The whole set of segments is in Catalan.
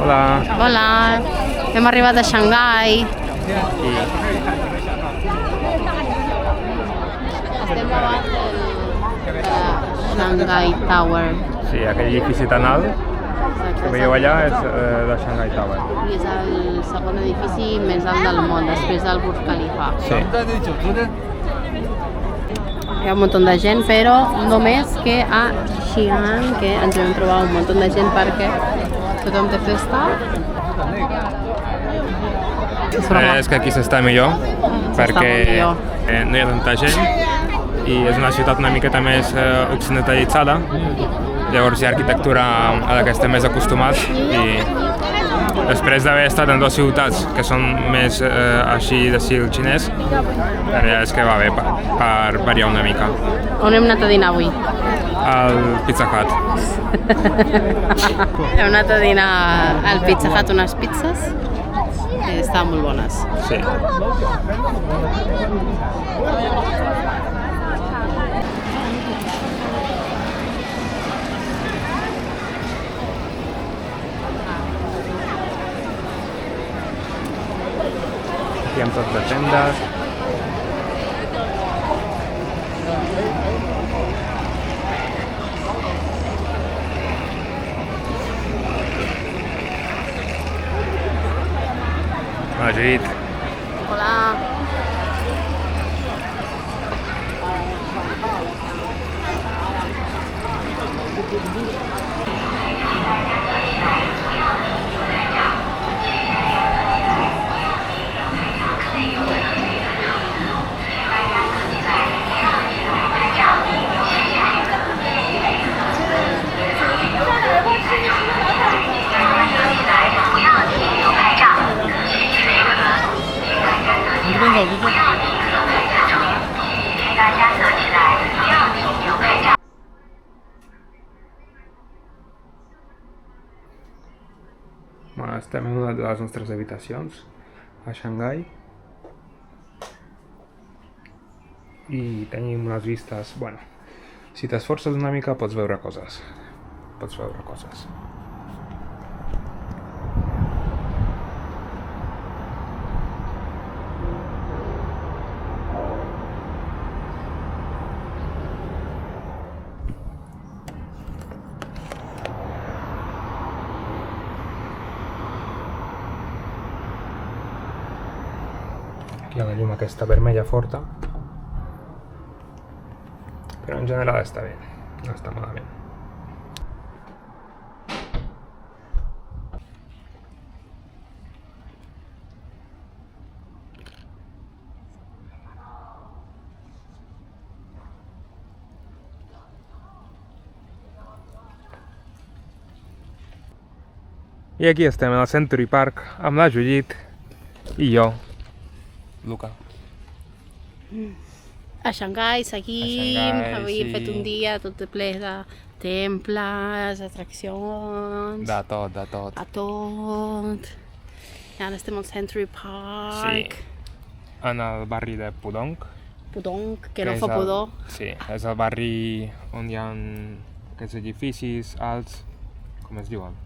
Hola. Hola, hem arribat a Xangai. Estem davant del Shanghai Tower. Sí, aquell edifici tan alt que veieu allà és de Shanghai Tower. I és el segon edifici més alt del món, després del Burj Khalifa. Sí. Hi ha un munt de gent, però només que a Xi'an, que ens vam trobar un munt de gent perquè tothom té festa. És que aquí s'està millor, perquè millor. no hi ha tanta gent i és una ciutat una miqueta més occidentalitzada, llavors hi ha arquitectura a la que estem més acostumats i després d'haver estat en dues ciutats que són més així d'estil xinès, la veritat és que va bé per variar una mica. On hem anat a dinar avui? Al Pizza Hut. Hem anat a dinar al Pizza Hut unes pizzas que estaven molt bones. Sí. Aquí hi ha tot de tendes. Hola, Judit. Hola. Bueno, estem en una de les nostres habitacions a Xangai i tenim unes vistes, bueno, si t'esforces una mica pots veure coses. Aquí hi ha la llum aquesta vermella forta, però en general està bé, no està malament. I aquí estem al Century Park amb la Judit i jo, Luca. A Xangai seguim, A Xangai, avui hem sí. fet un dia tot ple de temples, atraccions, De tot. a tot. I ara estem al Century Park. Sí, en el barri de Pudong. Pudong, que no és fa pudor. Sí, és el barri on hi ha aquests edificis alts, com es diuen?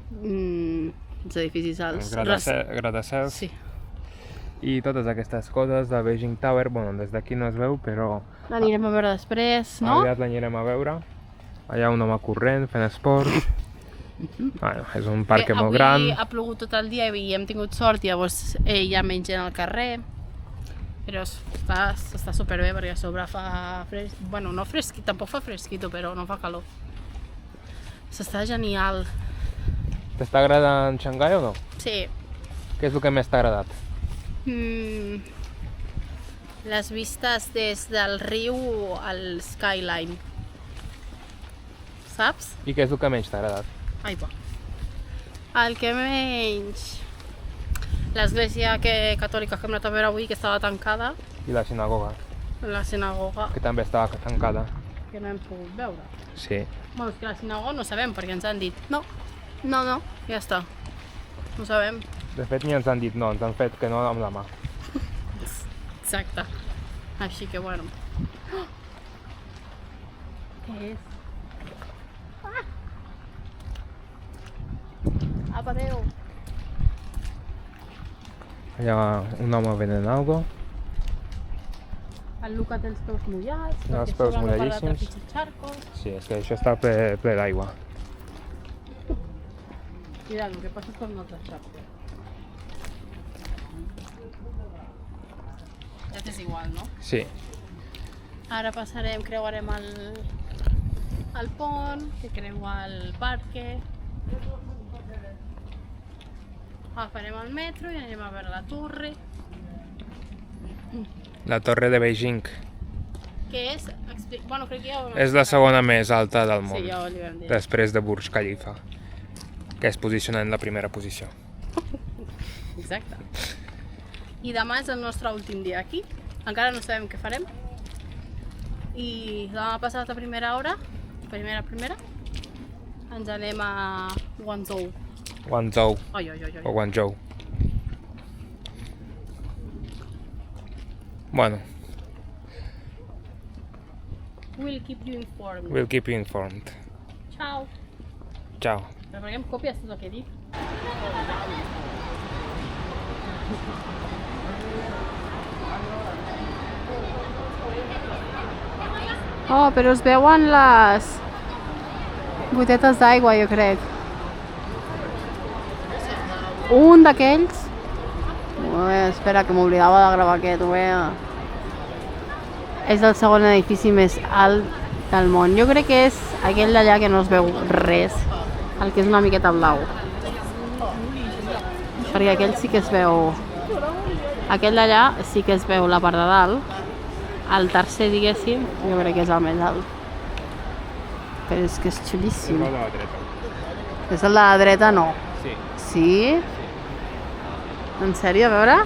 Els edificis alts. Gratacels. Sí. I totes aquestes coses de Beijing Tower, bueno, des d'aquí no es veu, però L'anirem a veure després, no? aviat l'anirem a veure. Allà un home corrent, fent esport. Bueno, és un parc molt gran. Avui ha plogut tot el dia i hem tingut sort, llavors hi ha menys gent al carrer. Però està superbé perquè a sobre fa fresquito, bueno, no fresquito, tampoc fa fresquito, però no fa calor. S'està genial. T'està agradant Xangai o no? Sí. Què és el que més t'ha agradat? Les vistes des del riu al skyline. Saps? I què és el que menys t'ha agradat? Ai, va. El que menys... L'església catòlica que hem anat a veure avui, que estava tancada. I la sinagoga, La sinagoga, que també estava tancada. que no hem pogut veure. Sí. Bueno, és que la sinagoga no sabem, perquè ens han dit no, ja està. No sabem. De fet, ni ens han dit no, ens han fet que no amb la mà. Exacte. Així que, bueno. Què és? Apa, adéu. Allà un home venent algo. El Luca té els peus mullats, No, els perquè peus sobre no para de mulladíssims. trepitjar xarcos. Sí, és que això està ple d'aigua. Cuidado, que passes per un altre xarco. Ja t'és igual, no? Sí. Ara passarem, creuarem el pont, que creua el parque. Agafarem el metro i anirem a veure la torre. La torre de Beijing. Què és? Bueno, crec que ja ho hem És la segona més alta del món, Sí, ja li vam dir. després de Burj Khalifa, que es posiciona en la primera posició. Exacte. I demà és el nostre últim dia aquí. Encara no sabem què farem. I demà passat a primera hora, primera, ens anem a Guangzhou. Guangzhou Oi. o Guangzhou. Bueno, We'll keep you informed. we'll keep you informed. Ciao. Ciao. Però perquè em copies tot el que dic. Oh, però es veuen les gotetes d'aigua, jo crec. Un d'aquells... Espera, que m'oblidava de gravar aquest, ho veia. És el segon edifici més alt del món. Jo crec que és aquell d'allà que no es veu res, el que és una miqueta blau. Perquè aquell sí que es veu... Aquell d'allà sí que es veu la part de dalt. El tercer, diguéssim, jo crec que és el més alt. Però és que és xulíssim. a la dreta. És el de la dreta, no. Sí. Sí? En sèrio, a veure?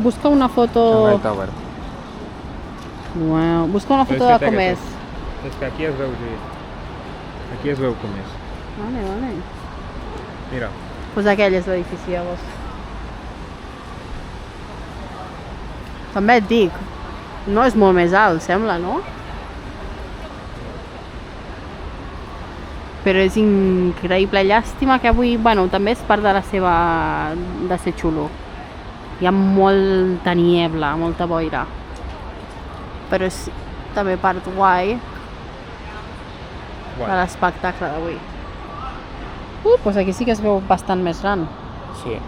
Busca una foto... Shanghai Tower. Uau, busca una foto Però de com té és. És que aquí es veu, sí. Aquí es veu com és. Vale. Mira. Pues aquell és l'edifici, llavors. També et dic, no és molt més alt, sembla, no? Però és increïble. Llàstima que avui, bueno, també és part de la seva... de ser xulo. Hi ha molta niebla, molta boira. Però és també part guai de l'espectacle d'avui. Doncs aquí sí que es veu bastant més gran. Sí.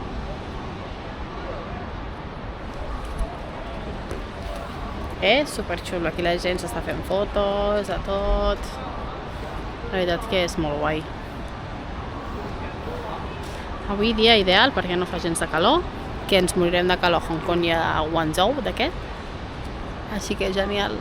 És superxulo, aquí la gent s'està fent fotos, de tot. La veritat que és molt guai. Avui dia ideal perquè no fa gens de calor, que ens morirem de calor a Hong Kong i a Guangzhou d'aquest. Així que genial.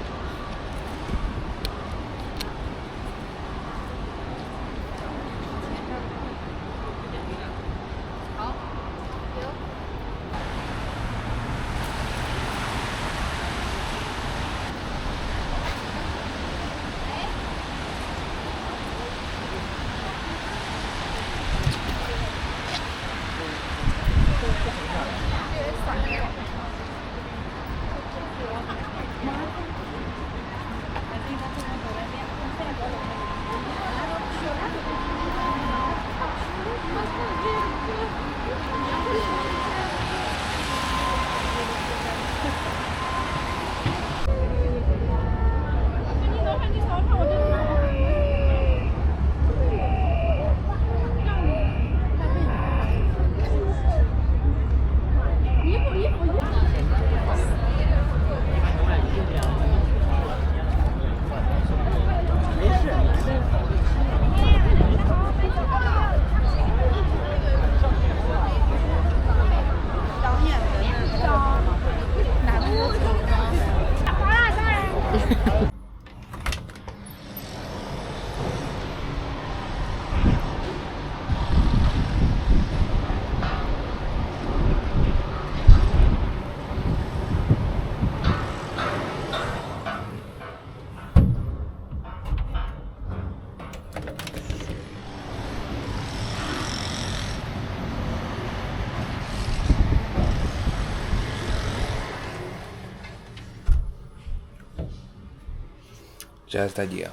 ja és de dia.